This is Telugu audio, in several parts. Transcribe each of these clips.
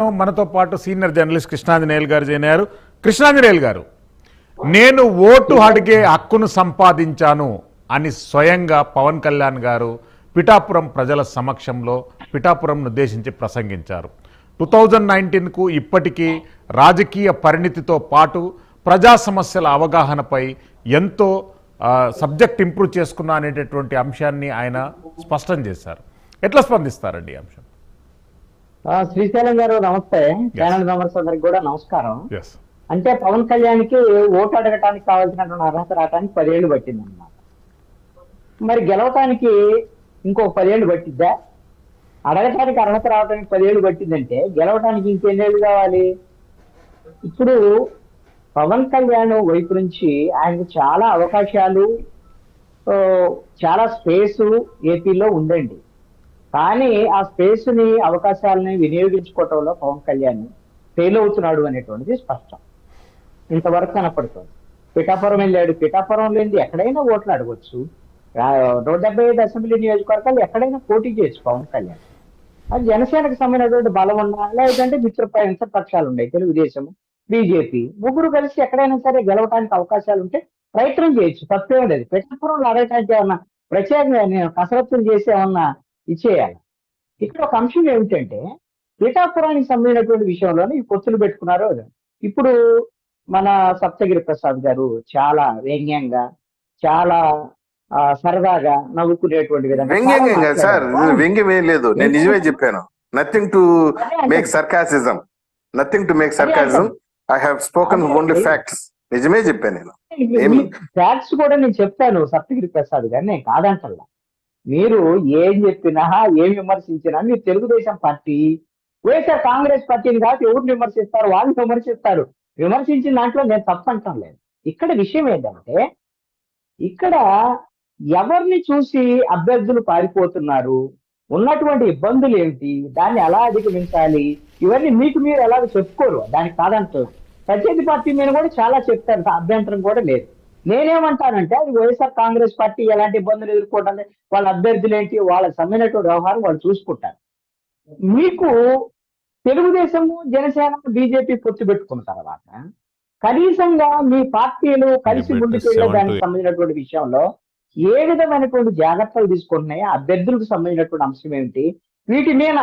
మనతో పాటు సీనియర్ జర్నలిస్ట్ కృష్ణాంజనేయులు గారు జాయిన్ అయ్యారు. కృష్ణాంజనేయులు గారు, నేను ఓటు అడిగే హక్కును సంపాదించాను అని స్వయంగా పవన్ కళ్యాణ్ గారు పిఠాపురం ప్రజల సమక్షంలో పిఠాపురం ఉద్దేశించి ప్రసంగించారు. 2019కు ఇప్పటికీ రాజకీయ పరిణితితో పాటు ప్రజా సమస్యల అవగాహనపై ఎంతో సబ్జెక్ట్ ఇంప్రూవ్ చేసుకున్నా అనేటటువంటి అంశాన్ని ఆయన స్పష్టం చేశారు. ఎట్లా స్పందిస్తారండి ఈ అంశం? శ్రీశైలం గారు నమస్తే. ఛానల్ మెంబర్స్ అందరికి కూడా నమస్కారం. ఎస్, అంటే పవన్ కళ్యాణ్కి ఓటు అడగటానికి కావాల్సినటువంటి అర్హత రావడానికి 10 ఏళ్ళు పట్టింది అన్నమాట. మరి గెలవటానికి ఇంకో 10 ఏళ్ళు పట్టిద్దా? అడగటానికి అర్హత రావడానికి 10 ఏళ్ళు పట్టిందంటే గెలవటానికి ఇంకెన్నేళ్ళు కావాలి? ఇప్పుడు పవన్ కళ్యాణ్ వైపు నుంచి ఆయనకు చాలా అవకాశాలు, చాలా స్పేసు ఏపీలో ఉందండి. కానీ ఆ స్పేస్ ని, అవకాశాలని వినియోగించుకోవటంలో పవన్ కళ్యాణ్ ఫెయిల్ అవుతున్నాడు అనేటువంటిది స్పష్టం. ఇంతవరకు కనపడుతుంది. పిఠాపురం వెళ్ళాడు, పిఠాపురం లేనిది ఎక్కడైనా ఓట్లు అడగొచ్చు. 175 అసెంబ్లీ నియోజకవర్గాలు ఎక్కడైనా పోటీ చేయొచ్చు పవన్ కళ్యాణ్. అది జనసేనకు సంబంధించినటువంటి బలం ఉన్నా, లేదంటే మిత్రపక్షాలు ఉన్నాయి, తెలుగుదేశం, బీజేపీ, ముగ్గురు కలిసి ఎక్కడైనా సరే గెలవడానికి అవకాశాలు ఉంటే ప్రయత్నం చేయొచ్చు, తప్పేం లేదు. పిఠాపురంలో అడగటానికి ఏమన్నా ప్రత్యేకంగా నేను కసరత్తులు చేసి ఏమన్నా ఇచ్చేయాలి. ఇక్కడ ఒక అంశం ఏమిటంటే, పిఠాపురానికి సంబంధించినటువంటి విషయంలోనే ఈ పొత్తులు పెట్టుకున్నారు. ఇప్పుడు మన సప్తగిరి ప్రసాద్ గారు చాలా వ్యంగ్యంగా, చాలా సరదాగా నవ్వుకునేటువంటి విధంగా. వ్యంగ్యంగా సార్, వ్యంగ్యం ఏం లేదు, నేను నిజమే చెప్పాను. Nothing to make sarcasm, nothing to make sarcasm. I have spoken only facts. నిజమే చెప్పాను నేను. ఫ్యాక్ట్స్ కూడా నేను చెప్తాను సప్తగిరి ప్రసాద్ గారు, నేను కాదంటల్లా. మీరు ఏం చెప్పినా, ఏం విమర్శించినా, మీరు తెలుగుదేశం పార్టీ, వైఎస్ఆర్ కాంగ్రెస్ పార్టీని కాబట్టి ఎవరు విమర్శిస్తారు, వాళ్ళు విమర్శిస్తారు. విమర్శించిన దాంట్లో నేను తప్పంటం లేదు. ఇక్కడ విషయం ఏంటంటే, ఇక్కడ ఎవరిని చూసి అభ్యర్థులు పారిపోతున్నారు, ఉన్నటువంటి ఇబ్బందులు ఏమిటి, దాన్ని ఎలా అధిగమించాలి, ఇవన్నీ మీకు మీరు ఎలాగ చెప్పుకోరు. దానికి కాదంటారు. ప్రత్యర్థి పార్టీ మీద కూడా చాలా చెప్తారు, అభ్యంతరం కూడా లేదు. నేనేమంటానంటే, అది వైఎస్ఆర్ కాంగ్రెస్ పార్టీ ఎలాంటి ఇబ్బందులు ఎదుర్కోవడం, వాళ్ళ అభ్యర్థులు ఏంటి, వాళ్ళ సమ్మెనటువంటి వ్యవహారం వాళ్ళు చూసుకుంటారు. మీకు తెలుగుదేశము, జనసేన, బీజేపీ పొత్తు పెట్టుకున్న తర్వాత కనీసంగా మీ పార్టీలు కలిసి ముందుకు వెళ్ళే దానికి సంబంధించినటువంటి విషయంలో ఏ విధమైనటువంటి జాగ్రత్తలు తీసుకుంటున్నాయి, అభ్యర్థులకు సంబంధించినటువంటి అంశం ఏమిటి, వీటి మీద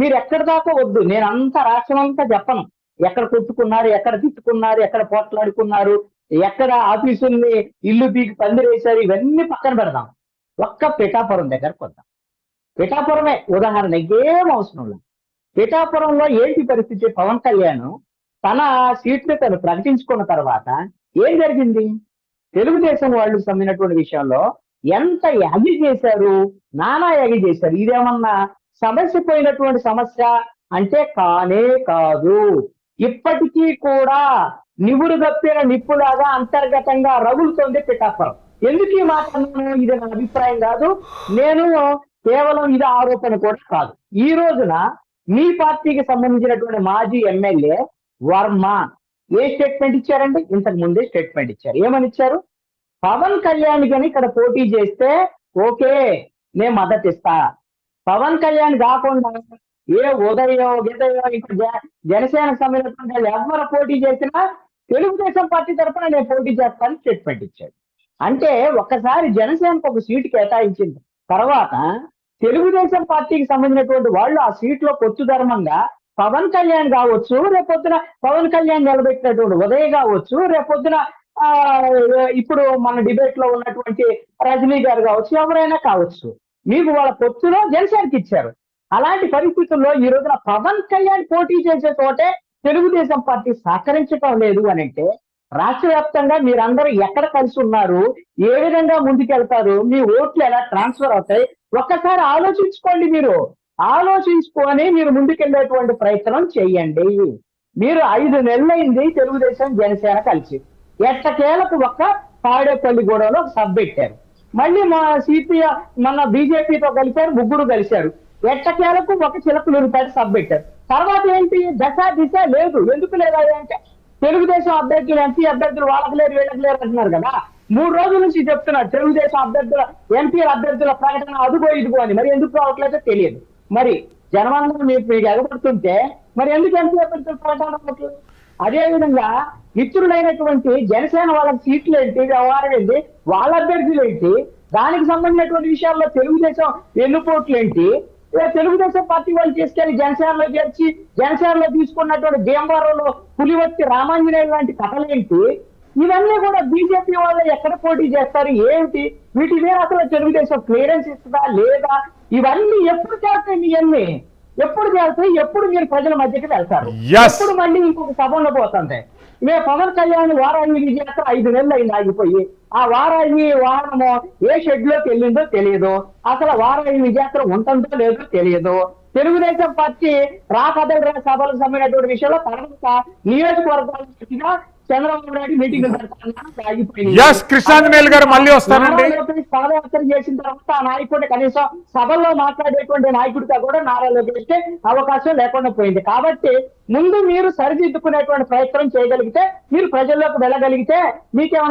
మీరు ఎక్కడి దాకా వద్దు. నేను అంత రాష్ట్రం అంతా చెప్పను. ఎక్కడ కొట్టుకున్నారు, ఎక్కడ తిట్టుకున్నారు, ఎక్కడ పోట్లాడుకున్నారు, ఎక్కడ ఆఫీసుల్ని ఇల్లు పీకి పందిరేశారు, ఇవన్నీ పక్కన పెడదాం. ఒక్క పిఠాపురం దగ్గరకు వద్దాం. పిఠాపురమే ఉదాహరణ, ఏం అవసరం లేదు. పిఠాపురంలో ఏంటి పరిస్థితి? పవన్ కళ్యాణ్ తన సీట్లు తను ప్రకటించుకున్న తర్వాత ఏం జరిగింది? తెలుగుదేశం వాళ్ళు సంబంధించినటువంటి విషయంలో ఎంత యాగి చేశారు, నానా యాగి చేశారు. ఇదేమన్నా సమస్య పోయినటువంటి సమస్య అంటే కానే కాదు. ఇప్పటికీ కూడా నివురు గప్పిన నిప్పులాగా అంతర్గతంగా రగులుతోంది పిఠాపురం. ఎందుకు ఈ మాట అన్నాను? ఇది నా అభిప్రాయం కాదు, నేను కేవలం ఇది ఆరోపణ కూడా కాదు. ఈ రోజున మీ పార్టీకి సంబంధించినటువంటి మాజీ ఎమ్మెల్యే వర్మ ఏ స్టేట్మెంట్ ఇచ్చారండి? ఇంతకు ముందే స్టేట్మెంట్ ఇచ్చారు. ఏమని ఇచ్చారు? పవన్ కళ్యాణ్ కానీ ఇక్కడ పోటీ చేస్తే ఓకే, నేను మద్దతు ఇస్తా. పవన్ కళ్యాణ్ కాకుండా ఏ ఉదయం గిదయో ఇంకా జనసేనకు సంబంధించిన వాళ్ళు ఎవరు పోటీ చేసినా తెలుగుదేశం పార్టీ తరఫున నేను పోటీ చేస్తానని స్టేట్మెంట్ ఇచ్చాడు. అంటే ఒక్కసారి జనసేనకు ఒక సీటు కేటాయించిన తర్వాత తెలుగుదేశం పార్టీకి సంబంధించినటువంటి వాళ్ళు ఆ సీట్లో పొత్తు ధర్మంగా పవన్ కళ్యాణ్ కావచ్చు, రేపొద్దున పవన్ కళ్యాణ్ నిలబెట్టినటువంటి ఉదయ్ కావచ్చు, రేపొద్దున ఇప్పుడు మన డిబేట్ లో ఉన్నటువంటి రజనీ గారు కావచ్చు, ఎవరైనా కావచ్చు, మీకు వాళ్ళ పొత్తులో జనసేనకి ఇచ్చారు. అలాంటి పరిస్థితుల్లో ఈ రోజున పవన్ కళ్యాణ్ పోటీ చేసే చోటే తెలుగుదేశం పార్టీ సహకరించడం లేదు అని అంటే, రాష్ట్ర వ్యాప్తంగా మీరందరూ ఎక్కడ కలిసి ఉన్నారు, ఏ విధంగా ముందుకెళ్తారు, మీ ఓట్లు ఎలా ట్రాన్స్ఫర్ అవుతాయి, ఒక్కసారి ఆలోచించుకోండి. మీరు ఆలోచించుకొని మీరు ముందుకెళ్లేటువంటి ప్రయత్నం చేయండి. మీరు 5 నెలలైంది తెలుగుదేశం జనసేన కలిసి, ఎట్టకేలకు ఒక్క తాడేపల్లిగూడలో ఒక సభ పెట్టారు. మళ్ళీ మా సిపిఐ మన బీజేపీతో కలిశారు, ముగ్గురు కలిశారు. ఎట్టకేలకు ఒక చిలకలూరిపేట సభ పెట్టారు. తర్వాత ఏంటి? దశ దిశ లేదు. ఎందుకు లేదా అంటే, తెలుగుదేశం అభ్యర్థులు, ఎంపీ అభ్యర్థులు వాళ్ళకి లేరు వీళ్ళకి లేరు అంటున్నారు కదా. 3 రోజుల నుంచి చెప్తున్నారు తెలుగుదేశం అభ్యర్థుల, ఎంపీ అభ్యర్థుల ప్రకటన అదుగో ఇదిగో అని. మరి ఎందుకు రావట్లేదో తెలియదు. మరి జనమందరం మీకు ఎగబడుతుంటే మరి ఎందుకు ఎంతసేపు ప్రకటనలు? అదే విధంగా మిత్రులైనటువంటి జనసేన వాళ్ళ సీట్లు ఏంటి, వ్యవహారం ఏంటి, వాళ్ళ అభ్యర్థులు ఏంటి, దానికి సంబంధించినటువంటి విషయాల్లో తెలుగుదేశం ఎన్నుపోట్లు ఏంటి, తెలుగుదేశం పార్టీ వాళ్ళు తీసుకెళ్లి జనసేనలో చేర్చి జనసేనలో తీసుకున్నటువంటి భీమవరంలో పులివర్తి రామాంజనేయులు లాంటి కథలేంటి, ఇవన్నీ కూడా బీజేపీ వాళ్ళు ఎక్కడ పోటీ చేస్తారు, ఏమిటి, వీటి మీద అసలు తెలుగుదేశం క్లియరెన్స్ ఇస్తుందా లేదా, ఇవన్నీ ఎప్పుడు చేస్తాయి, ఇవన్నీ ఎప్పుడు చేస్తాయి, ఎప్పుడు మీరు ప్రజల మధ్యకి వెళ్తారు, Yes. ఎప్పుడు మళ్ళీ ఇంకొక సభలో పోతుంది. మేము పవన్ కళ్యాణ్ వారాహి విజయాత్ర 5 నెలలు అయింది ఆగిపోయి, ఆ వారాహి వాహనము ఏ షెడ్ లోకి వెళ్ళిందో తెలియదు, అసలు వారాహి విజయాత్ర ఉంటుందో లేదో తెలియదు. తెలుగుదేశం పార్టీ రాకదల సభలకు సంబంధించినటువంటి విషయంలో తర్వాత నియోజకవర్గాల చంద్రబాబు నాయుడు మీటింగ్ ఆగిపోయింది. ఎస్ కృష్ణాంజనేయులు గారు మళ్ళీ వస్తానండి. నారా లోకేష్ పాదయాత్ర చేసిన తర్వాత ఆ నాయకుడిని కనీసం సభల్లో మాట్లాడేటువంటి నాయకుడిగా కూడా నారా లోకేష్ అవకాశం లేకుండా పోయింది. కాబట్టి ముందు మీరు సరిదిద్దుకునేటువంటి ప్రయత్నం చేయగలిగితే, మీరు ప్రజల్లోకి వెళ్ళగలిగితే మీకేమైనా